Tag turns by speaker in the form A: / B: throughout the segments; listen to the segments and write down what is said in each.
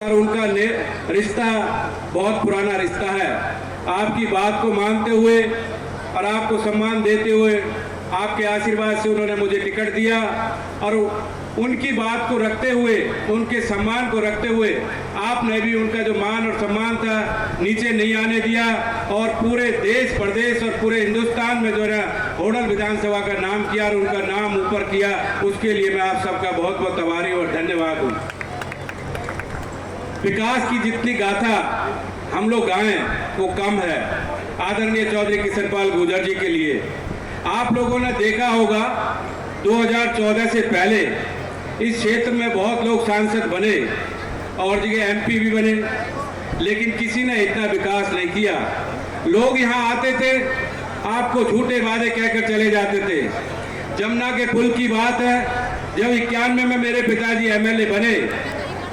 A: और उनका रिश्ता बहुत पुराना रिश्ता है। आपकी बात को मानते हुए और आपको सम्मान देते हुए आपके आशीर्वाद से उन्होंने मुझे टिकट दिया और उनकी बात को रखते हुए, उनके सम्मान को रखते हुए आपने भी उनका जो मान और सम्मान था नीचे नहीं आने दिया और पूरे देश प्रदेश और पूरे हिंदुस्तान में जो है होडल विधानसभा का नाम किया और उनका नाम ऊपर किया। उसके लिए मैं आप सबका बहुत बहुत आभारी और धन्यवाद हूँ। विकास की जितनी गाथा हम लोग गाएं वो कम है। आदरणीय चौधरी किशनपाल गुर्जर जी के लिए आप लोगों ने देखा होगा 2014 से पहले इस क्षेत्र में बहुत लोग सांसद बने और जगह एमपी भी बने, लेकिन किसी ने इतना विकास नहीं किया। लोग यहाँ आते थे, आपको झूठे वादे कहकर चले जाते थे। जमुना के पुल की बात है, जब 91 में मेरे पिताजी एमएलए बने,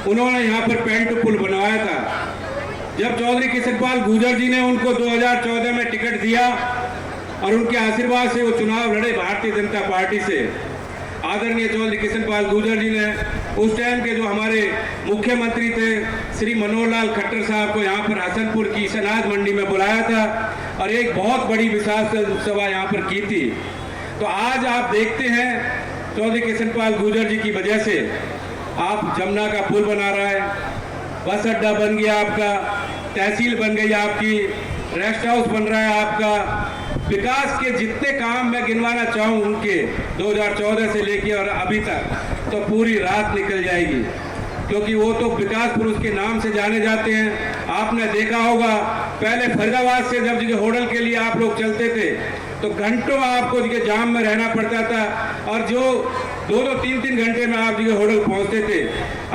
A: उन्होंने यहाँ पर पेंट पुल बनवाया था। जब चौधरी किशनपाल गुर्जर जी ने उनको 2014 में टिकट दिया और उनके आशीर्वाद से वो चुनाव लड़े भारतीय जनता पार्टी से, आदरणीय चौधरी किशनपाल गुर्जर जी ने उस टाइम के जो हमारे मुख्यमंत्री थे श्री मनोहर लाल खट्टर साहब को यहाँ पर हसनपुर की अनाज मंडी में बुलाया था और एक बहुत बड़ी विशाल सभा यहाँ पर की थी। तो आज आप देखते हैं चौधरी किशनपाल गुर्जर जी की वजह से आप जमुना का पुल बना रहा है, बस अड्डा बन गया आपका, तहसील बन गई आपकी, रेस्ट हाउस बन रहा है आपका। विकास के जितने काम मैं गिनवाना चाहूँ उनके 2014 से लेके और अभी तक तो पूरी रात निकल जाएगी, क्योंकि वो तो विकास पुरुष के नाम से जाने जाते हैं। आपने देखा होगा पहले फरीदाबाद से जब जगह होडल के लिए आप लोग चलते थे तो घंटों आपको जगह जाम में रहना पड़ता था और जो 2-2, 3-3 घंटे में आप जगह होडल पहुंचते थे।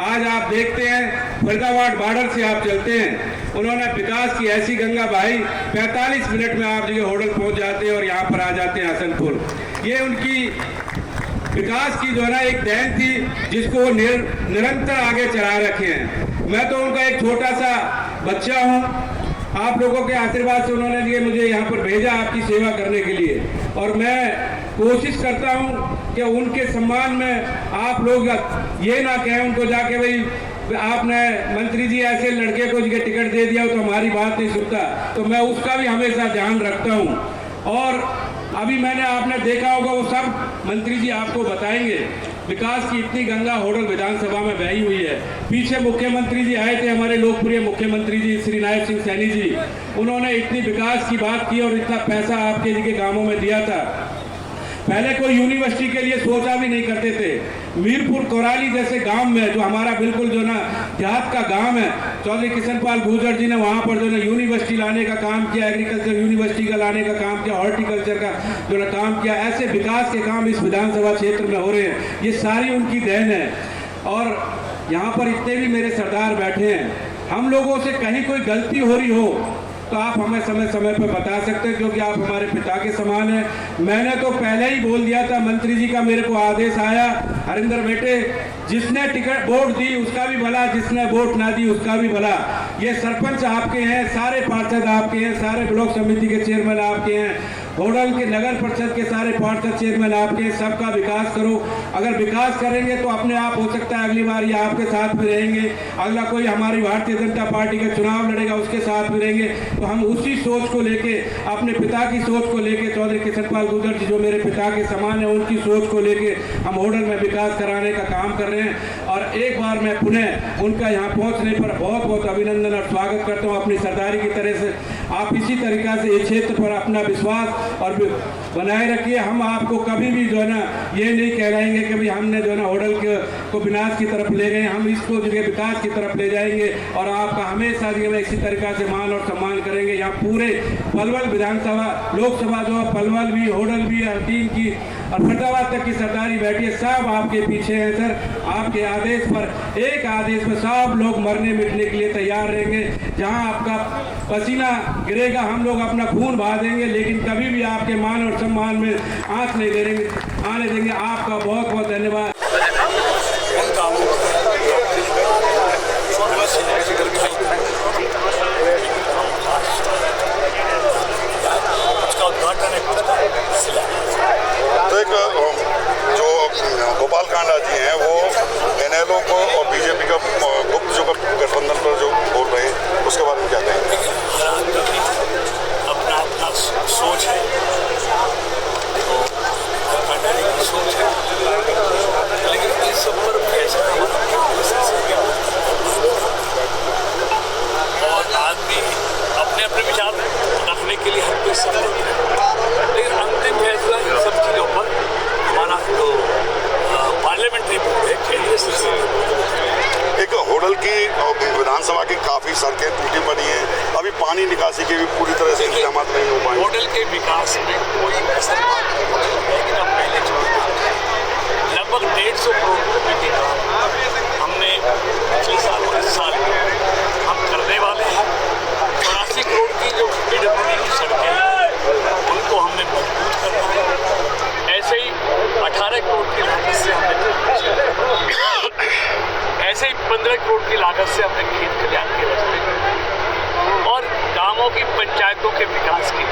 A: आज आप देखते हैं फरीदाबाद बॉर्डर से आप चलते हैं, उन्होंने विकास की ऐसी गंगा बहाई 45 मिनट में आप जगह होडल पहुंच जाते हैं और यहाँ पर आ जाते हैं हसनपुर। ये उनकी विकास की जो है ना एक देन थी जिसको वो निरंतर आगे चला रखे हैं। मैं तो उनका एक छोटा सा बच्चा हूँ। आप लोगों के आशीर्वाद से उन्होंने लिए मुझे यहाँ पर भेजा आपकी सेवा करने के लिए और मैं कोशिश करता हूँ कि उनके सम्मान में आप लोग ये ना कहें उनको जाके भाई आपने मंत्री जी ऐसे लड़के को जगह टिकट दे दिया तो हमारी बात नहीं सुनता। तो मैं उसका भी हमेशा ध्यान रखता हूँ। और अभी मैंने आपने देखा होगा वो सब मंत्री जी आपको बताएंगे, विकास की इतनी गंगा होडल विधानसभा में बही हुई है। पीछे मुख्यमंत्री जी आए थे, हमारे लोकप्रिय मुख्यमंत्री जी श्री नायब सिंह सैनी जी, उन्होंने इतनी विकास की बात की और इतना पैसा आपके जगह गांवों में दिया था। पहले कोई यूनिवर्सिटी के लिए सोचा भी नहीं करते थे। मीरपुर कोराली जैसे गांव में जो हमारा बिल्कुल जो ना देहात का गांव है, चौधरी किशनपाल गुर्जर जी ने वहां पर जो ना यूनिवर्सिटी लाने का काम किया, एग्रीकल्चर यूनिवर्सिटी का लाने का काम किया, हॉर्टिकल्चर का जो ना काम किया। ऐसे विकास के काम इस विधानसभा क्षेत्र में हो रहे हैं, ये सारी उनकी देन है। और यहाँ पर इतने भी मेरे सरदार बैठे हैं, हम लोगों से कहीं कोई गलती हो रही हो तो आप हमें समय समय पर बता सकते हैं, क्योंकि आप हमारे पिता के समान हैं। मैंने तो पहले ही बोल दिया था, मंत्री जी का मेरे को आदेश आया, हरिंदर बेटे जिसने टिकट वोट दी उसका भी भला, जिसने वोट ना दी उसका भी भला। ये सरपंच आपके हैं, सारे पार्षद आपके हैं, सारे ब्लॉक समिति के चेयरमैन आपके हैं, होडल के नगर परिषद के सारे पार्षद चेयरमैन आपके हैं। सबका विकास करो। अगर विकास करेंगे तो अपने आप हो सकता है अगली बार ये आपके साथ में रहेंगे, अगला कोई हमारी भारतीय जनता पार्टी का चुनाव लड़ेगा उसके साथ में रहेंगे। तो हम उसी सोच को लेके, अपने पिता की सोच को लेके, चौधरी किशनपाल गुर्जर जी जो मेरे पिता के समान है उनकी सोच को लेके हम होडल में विकास कराने का काम कर रहे हैं। और एक बार मैं पुनः उनका यहाँ पहुँचने पर बहुत बहुत अभिनंदन और स्वागत करता हूँ अपनी सरदारी की तरह से। आप इसी तरीका से इस क्षेत्र पर अपना विश्वास और बनाए रखिए। हम आपको कभी भी जो है ना ये नहीं कहलाएंगे कि भाई हमने जो है ना होडल को विनाश की तरफ ले गए, हम इसको जो है विकास की तरफ ले जाएंगे और आपका हमेशा जो है इसी तरीका से मान और सम्मान करेंगे। यहाँ पूरे पलवल विधानसभा लोकसभा जो है पलवल भी, होडल भी, हरदीन की और फरीदाबाद तक की सरदारी बैठी है, सब आपके पीछे हैं सर। आपके आदेश पर, एक आदेश पर सब लोग मरने मिटने के लिए तैयार रहेंगे। जहाँ आपका पसीना गिरेगा हम लोग अपना खून बहा देंगे, लेकिन कभी भी आपके मान और सम्मान में आंच नहीं देंगे आने देंगे। आपका बहुत बहुत धन्यवाद।
B: तो एक जो गोपाल कांडा जी हैं वो NLO को और बीजेपी का गुप्त जो गठबंधन विधानसभा की काफ़ी सड़कें टूटी पड़ी हैं, अभी पानी निकासी के भी पूरी तरह से इंतजाम नहीं हो पाए।
C: मॉडल के विकास में कोई कसर बाकी नहीं है, लेकिन अब पहले लगभग 150 करोड़ रुपये के काम हमने पिछले साल और इस साल हम करने वाले हैं। 84 करोड़ की जो PWD की सड़कें हैं उनको हमने मजबूत करना है। ऐसे ही 18 करोड़ की लागत से हमने 15 करोड़ की लागत से हमने खेत कल्याण के रास्ते और गांवों की पंचायतों के विकास के